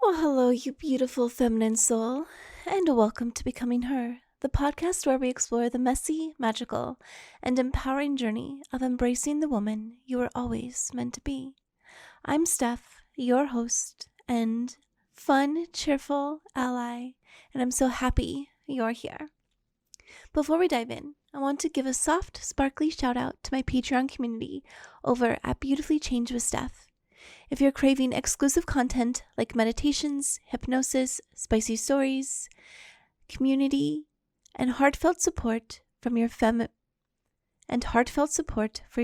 Well, hello, you beautiful feminine soul, and welcome to Becoming Her, the podcast where we explore the messy, magical, and empowering journey of embracing the woman you were always meant to be. I'm Steph, your host and fun, cheerful ally, and I'm so happy you're here. Before we dive in, I want to give a soft, sparkly shout out to my Patreon community over at Beautifully Changed with Steph. If you're craving exclusive content like meditations, hypnosis, spicy stories, community, and heartfelt support for your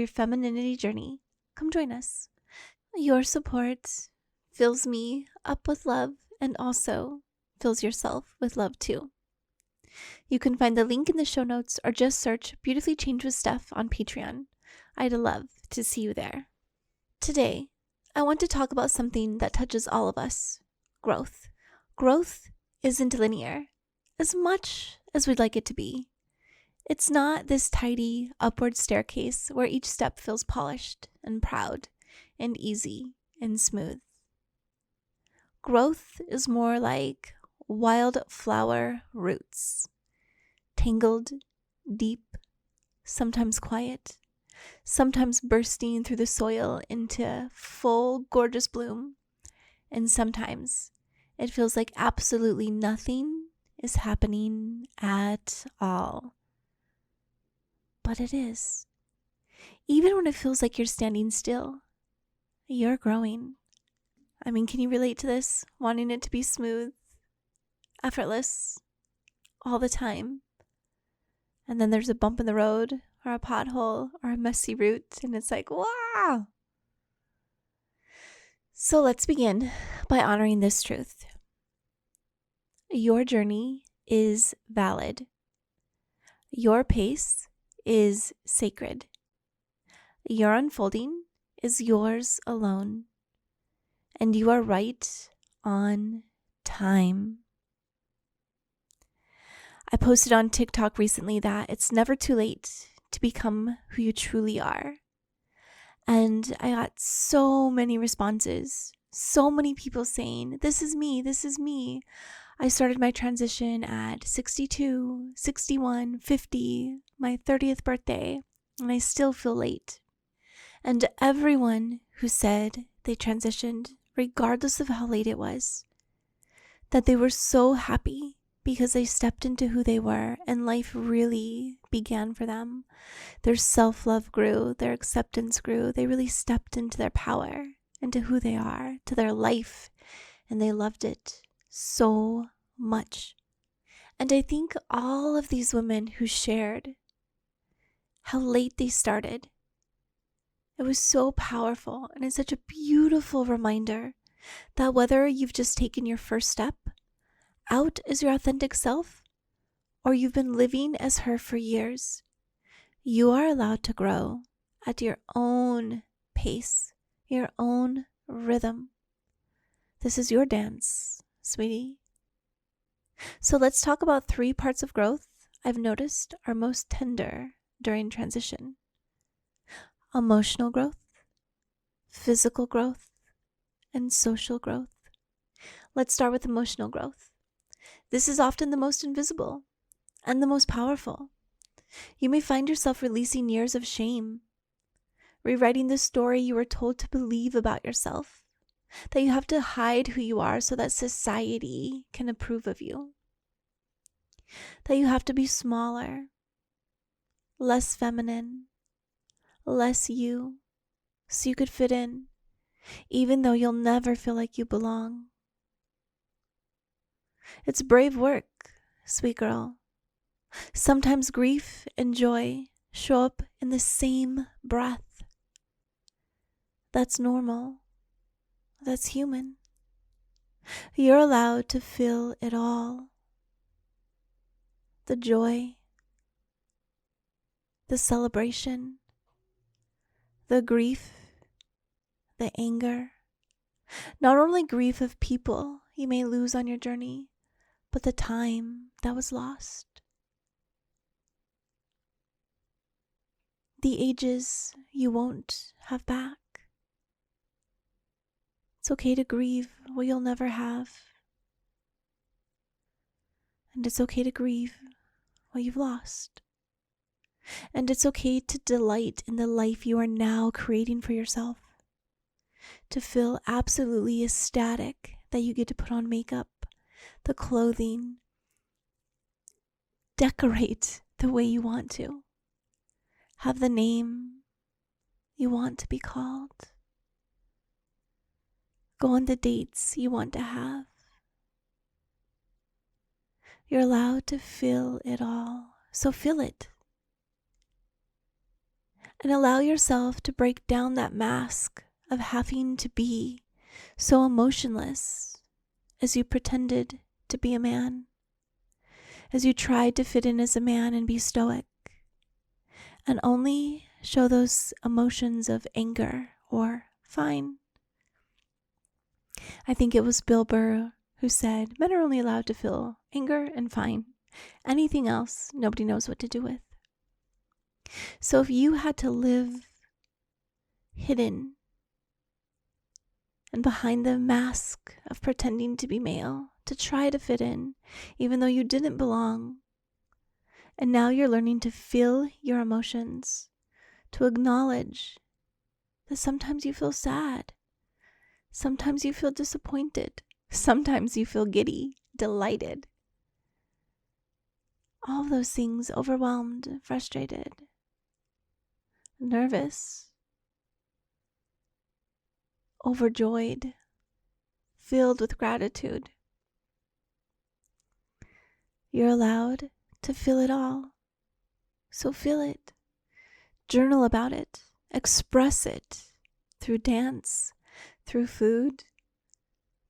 femininity journey, come join us. Your support fills me up with love and also fills yourself with love too. You can find the link in the show notes or just search Beautifully Changed with Steph on Patreon. I'd love to see you there. Today, I want to talk about something that touches all of us: growth. Growth isn't linear, as much as we'd like it to be. It's not this tidy upward staircase where each step feels polished and proud and easy and smooth. Growth is more like wildflower roots, tangled, deep, sometimes quiet, sometimes bursting through the soil into full, gorgeous bloom. And sometimes it feels like absolutely nothing is happening at all. But it is. Even when it feels like you're standing still, you're growing. I mean, can you relate to this? Wanting it to be smooth, effortless, all the time. And then there's a bump in the road, or a pothole, or a messy root, and it's like, wow! So let's begin by honoring this truth. Your journey is valid. Your pace is sacred. Your unfolding is yours alone. And you are right on time. I posted on TikTok recently that it's never too late to become who you truly are. And I got so many responses, so many people saying, this is me, this is me. I started my transition at 62, 61, 50, my 30th birthday, and I still feel late. And everyone who said they transitioned, regardless of how late it was, that they were so happy because they stepped into who they were and life really began for them. Their self-love grew, their acceptance grew. They really stepped into their power, into who they are, to their life, and they loved it so much. And I think all of these women who shared how late they started, it was so powerful, and it's such a beautiful reminder that whether you've just taken your first step out as your authentic self, or you've been living as her for years, you are allowed to grow at your own pace, your own rhythm. This is your dance, sweetie. So let's talk about 3 parts of growth I've noticed are most tender during transition: emotional growth, physical growth, and social growth. Let's start with emotional growth. This is often the most invisible and the most powerful. You may find yourself releasing years of shame, rewriting the story you were told to believe about yourself, that you have to hide who you are so that society can approve of you, that you have to be smaller, less feminine, less you, so you could fit in, even though you'll never feel like you belong. It's brave work, sweet girl. Sometimes grief and joy show up in the same breath. That's normal. That's human. You're allowed to feel it all. The joy, the celebration, the grief, the anger. Not only grief of people you may lose on your journey, but the time that was lost. The ages you won't have back. It's okay to grieve what you'll never have. And it's okay to grieve what you've lost. And it's okay to delight in the life you are now creating for yourself. To feel absolutely ecstatic that you get to put on makeup, the clothing, decorate the way you want to, have the name you want to be called, go on the dates you want to have. You're allowed to feel it all, so feel it. And allow yourself to break down that mask of having to be so emotionless as you pretended to be a man, as you tried to fit in as a man and be stoic, and only show those emotions of anger or fine. I think it was Bill Burr who said, men are only allowed to feel anger and fine. Anything else, nobody knows what to do with. So if you had to live hidden and behind the mask of pretending to be male, to try to fit in, even though you didn't belong, and now you're learning to feel your emotions, to acknowledge that sometimes you feel sad, sometimes you feel disappointed, sometimes you feel giddy, delighted. All of those things, overwhelmed, frustrated, nervous, overjoyed, filled with gratitude. You're allowed to feel it all. So feel it. Journal about it. Express it through dance, through food,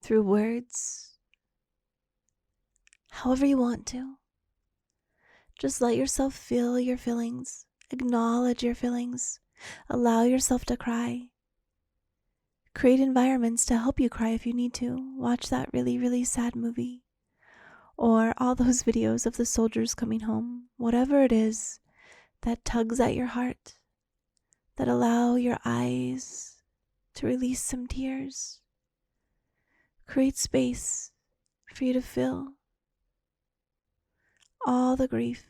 through words. However you want to. Just let yourself feel your feelings. Acknowledge your feelings. Allow yourself to cry. Create environments to help you cry if you need to. Watch that really, really sad movie. Or all those videos of the soldiers coming home. Whatever it is that tugs at your heart, that allow your eyes to release some tears. Create space for you to feel all the grief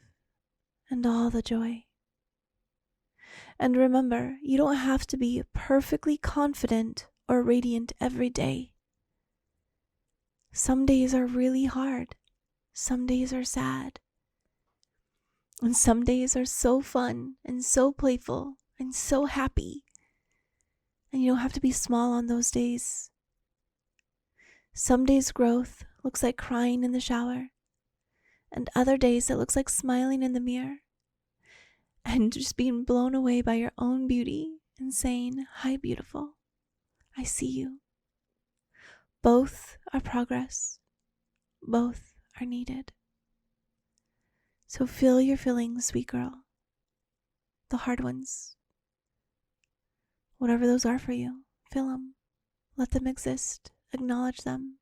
and all the joy. And remember, you don't have to be perfectly confident or radiant every day. Some days are really hard. Some days are sad. And some days are so fun and so playful and so happy. And you don't have to be small on those days. Some days growth looks like crying in the shower. And other days it looks like smiling in the mirror. And just being blown away by your own beauty and saying, "Hi, beautiful. I see you." Both are progress. Both are needed. So feel your feelings, sweet girl. The hard ones. Whatever those are for you, feel them. Let them exist. Acknowledge them.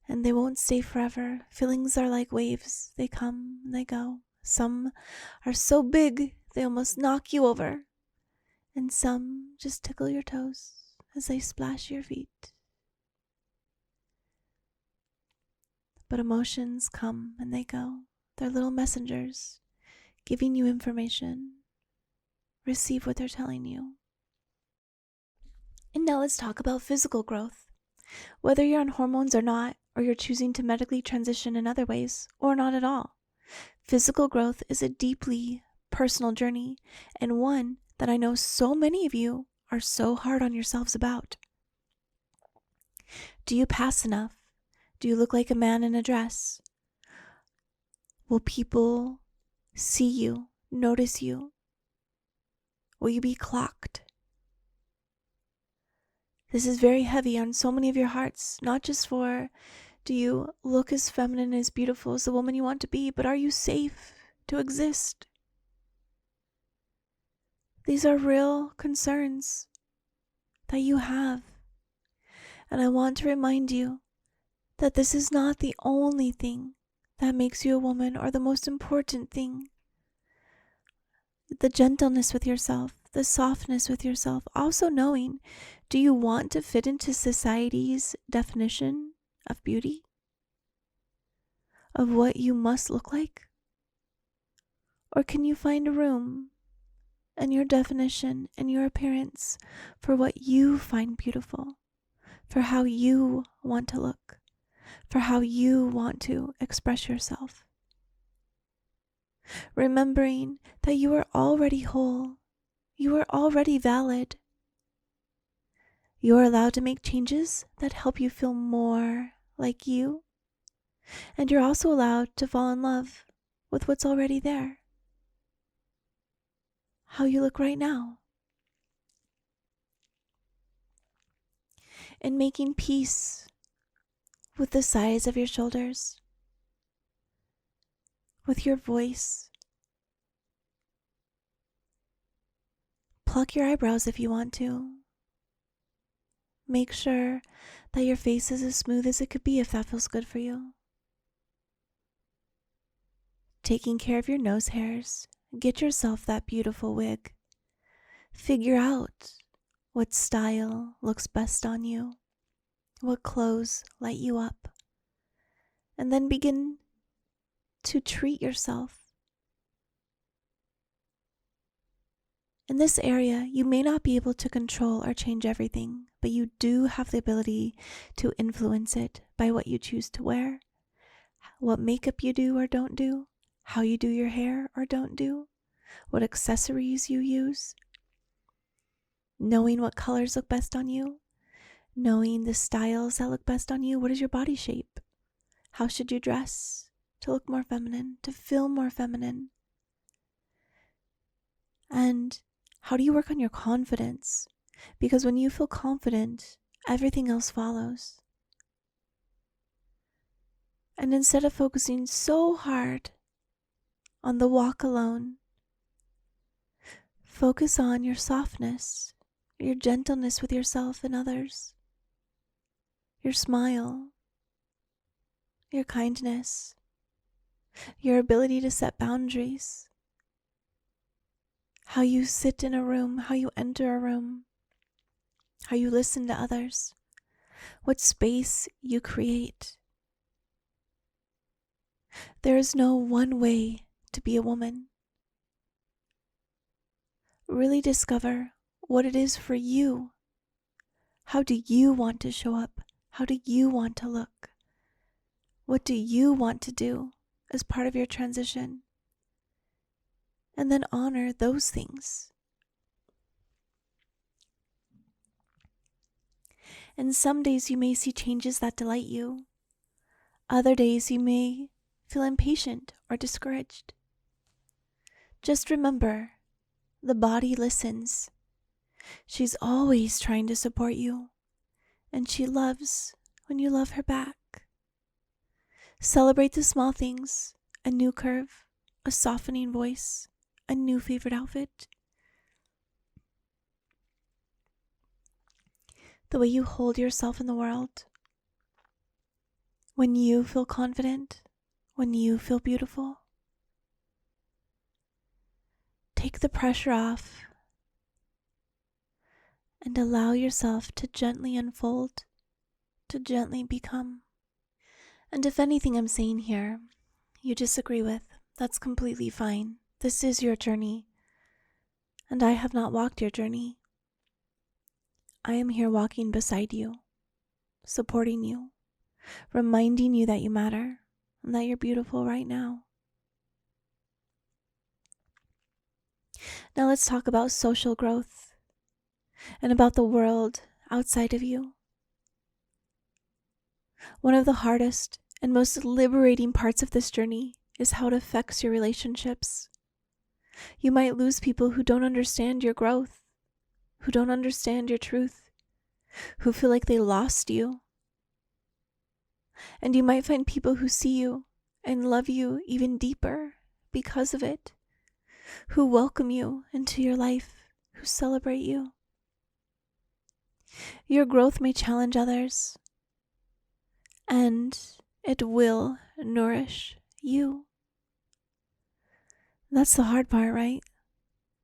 And they won't stay forever. Feelings are like waves. They come and they go. Some are so big they almost knock you over. And some just tickle your toes as they splash your feet. But emotions come and they go. They're little messengers giving you information. Receive what they're telling you. And now let's talk about physical growth. Whether you're on hormones or not, or you're choosing to medically transition in other ways, or not at all, physical growth is a deeply personal journey, and one that I know so many of you are so hard on yourselves about. Do you pass enough? Do you look like a man in a dress? Will people see you, notice you? Will you be clocked? This is very heavy on so many of your hearts, not just for, do you look as feminine, as beautiful as the woman you want to be, but are you safe to exist? These are real concerns that you have. And I want to remind you that this is not the only thing that makes you a woman, or the most important thing. The gentleness with yourself, the softness with yourself. Also knowing, do you want to fit into society's definition of beauty? Of what you must look like? Or can you find a room and your definition and your appearance for what you find beautiful, for how you want to look, for how you want to express yourself? Remembering that you are already whole, you are already valid. You are allowed to make changes that help you feel more like you, and you're also allowed to fall in love with what's already there. How you look right now. And making peace with the size of your shoulders, with your voice. Pluck your eyebrows if you want to. Make sure that your face is as smooth as it could be if that feels good for you. Taking care of your nose hairs. Get yourself that beautiful wig. Figure out what style looks best on you, what clothes light you up, and then begin to treat yourself. In this area, you may not be able to control or change everything, but you do have the ability to influence it by what you choose to wear, what makeup you do or don't do, how you do your hair or don't do, what accessories you use, knowing what colors look best on you, knowing the styles that look best on you. What is your body shape? How should you dress to look more feminine, to feel more feminine? And how do you work on your confidence? Because when you feel confident, everything else follows. And instead of focusing so hard on the walk alone, focus on your softness, your gentleness with yourself and others, your smile, your kindness, your ability to set boundaries, how you sit in a room, how you enter a room, how you listen to others, what space you create. There is no one way to be a woman. Really discover what it is for you. How do you want to show up? How do you want to look? What do you want to do as part of your transition? And then honor those things. And some days you may see changes that delight you. Other days you may feel impatient or discouraged. Just remember, the body listens. She's always trying to support you, and she loves when you love her back. Celebrate the small things, a new curve, a softening voice, a new favorite outfit. The way you hold yourself in the world. When you feel confident, when you feel beautiful. Take the pressure off and allow yourself to gently unfold, to gently become. And if anything I'm saying here you disagree with, that's completely fine. This is your journey, and I have not walked your journey. I am here walking beside you, supporting you, reminding you that you matter and that you're beautiful right now. Now let's talk about social growth and about the world outside of you. One of the hardest and most liberating parts of this journey is how it affects your relationships. You might lose people who don't understand your growth, who don't understand your truth, who feel like they lost you. And you might find people who see you and love you even deeper because of it, who welcome you into your life, who celebrate you. Your growth may challenge others, and it will nourish you. That's the hard part, right?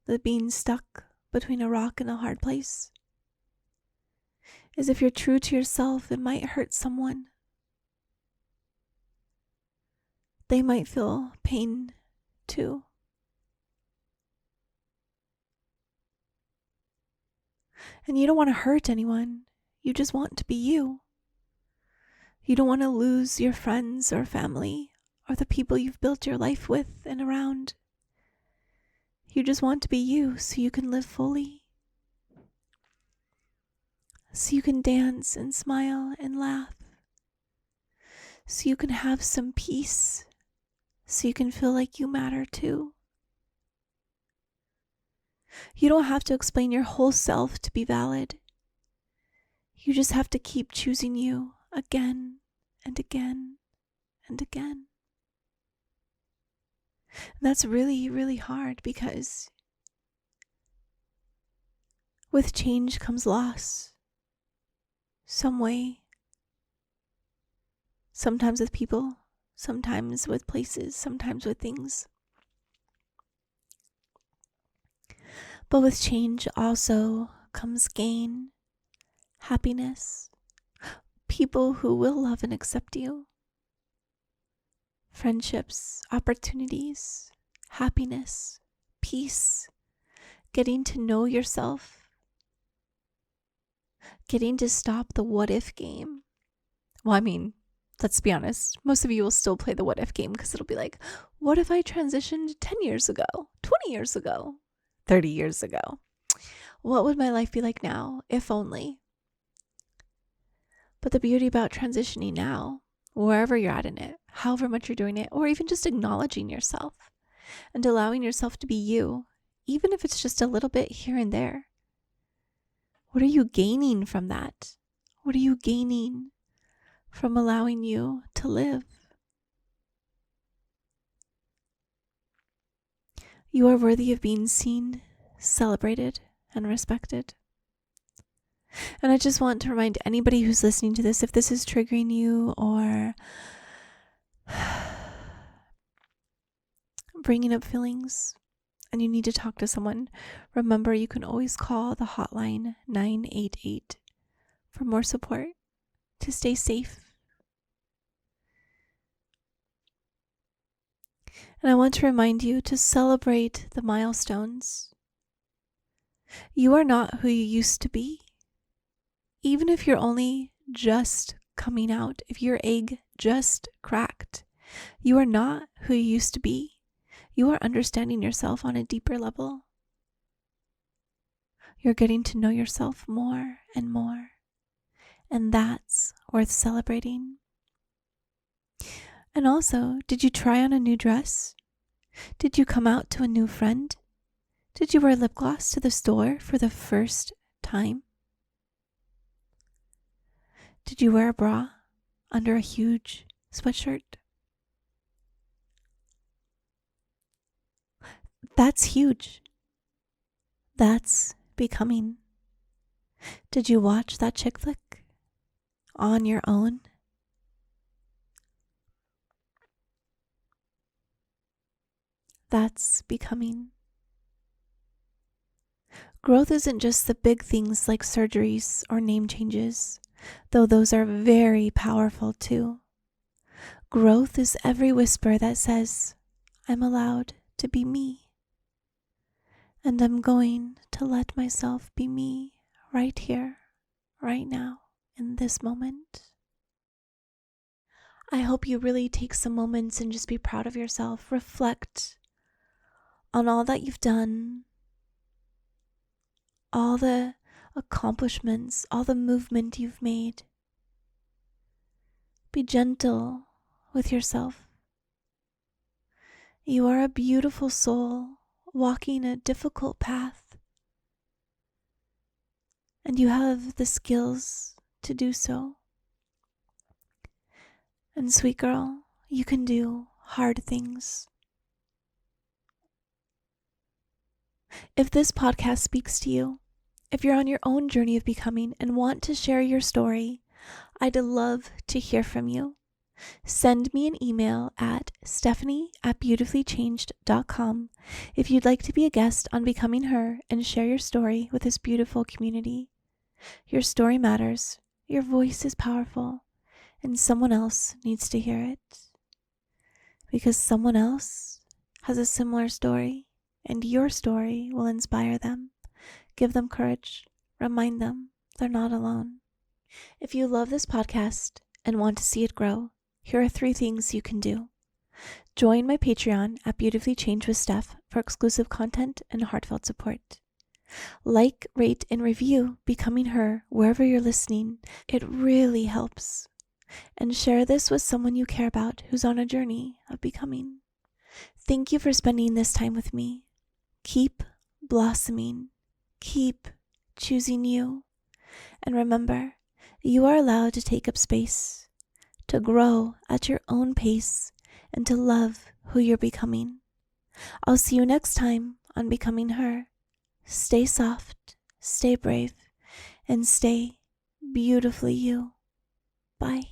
The being stuck between a rock and a hard place is if you're true to yourself, it might hurt someone. They might feel pain too. And you don't want to hurt anyone. You just want to be you. You don't want to lose your friends or family or the people you've built your life with and around. You just want to be you so you can live fully. So you can dance and smile and laugh. So you can have some peace. So you can feel like you matter too. You don't have to explain your whole self to be valid. You just have to keep choosing you again and again and again. And that's really, really hard because with change comes loss. Some way. Sometimes with people, sometimes with places, sometimes with things. But with change also comes gain, happiness, people who will love and accept you, friendships, opportunities, happiness, peace, getting to know yourself, getting to stop the what if game. Well, I mean, let's be honest, most of you will still play the what if game because it'll be like, what if I transitioned 10 years ago, 20 years ago, 30 years ago? What would my life be like now, if only? But the beauty about transitioning now, wherever you're at in it, however much you're doing it, or even just acknowledging yourself and allowing yourself to be you, even if it's just a little bit here and there. What are you gaining from that? What are you gaining from allowing you to live? You are worthy of being seen, celebrated, and respected. And I just want to remind anybody who's listening to this, if this is triggering you or bringing up feelings and you need to talk to someone, remember you can always call the hotline 988 for more support to stay safe. And I want to remind you to celebrate the milestones. You are not who you used to be. Even if you're only just coming out, if your egg just cracked, you are not who you used to be. You are understanding yourself on a deeper level. You're getting to know yourself more and more. And that's worth celebrating. And also, did you try on a new dress? Did you come out to a new friend? Did you wear lip gloss to the store for the first time? Did you wear a bra under a huge sweatshirt? That's huge. That's becoming. Did you watch that chick flick on your own? That's becoming. Growth isn't just the big things like surgeries or name changes, though those are very powerful too. Growth is every whisper that says, I'm allowed to be me. And I'm going to let myself be me right here, right now, in this moment. I hope you really take some moments and just be proud of yourself. Reflect on all that you've done, all the accomplishments, all the movement you've made. Be gentle with yourself. You are a beautiful soul walking a difficult path, and you have the skills to do so. And sweet girl, you can do hard things. If this podcast speaks to you, if you're on your own journey of becoming and want to share your story, I'd love to hear from you. Send me an email at stephanie@beautifullychanged.com if you'd like to be a guest on Becoming Her and share your story with this beautiful community. Your story matters, your voice is powerful, and someone else needs to hear it. Because someone else has a similar story, and your story will inspire them, give them courage, remind them they're not alone. If you love this podcast and want to see it grow, here are 3 things you can do. Join my Patreon at Beautifully Changed with Steph for exclusive content and heartfelt support. Like, rate, and review Becoming Her wherever you're listening. It really helps. And share this with someone you care about who's on a journey of becoming. Thank you for spending this time with me. Keep blossoming. Keep choosing you. And remember, you are allowed to take up space, to grow at your own pace, and to love who you're becoming. I'll see you next time on Becoming Her. Stay soft, stay brave, and stay beautifully you. Bye.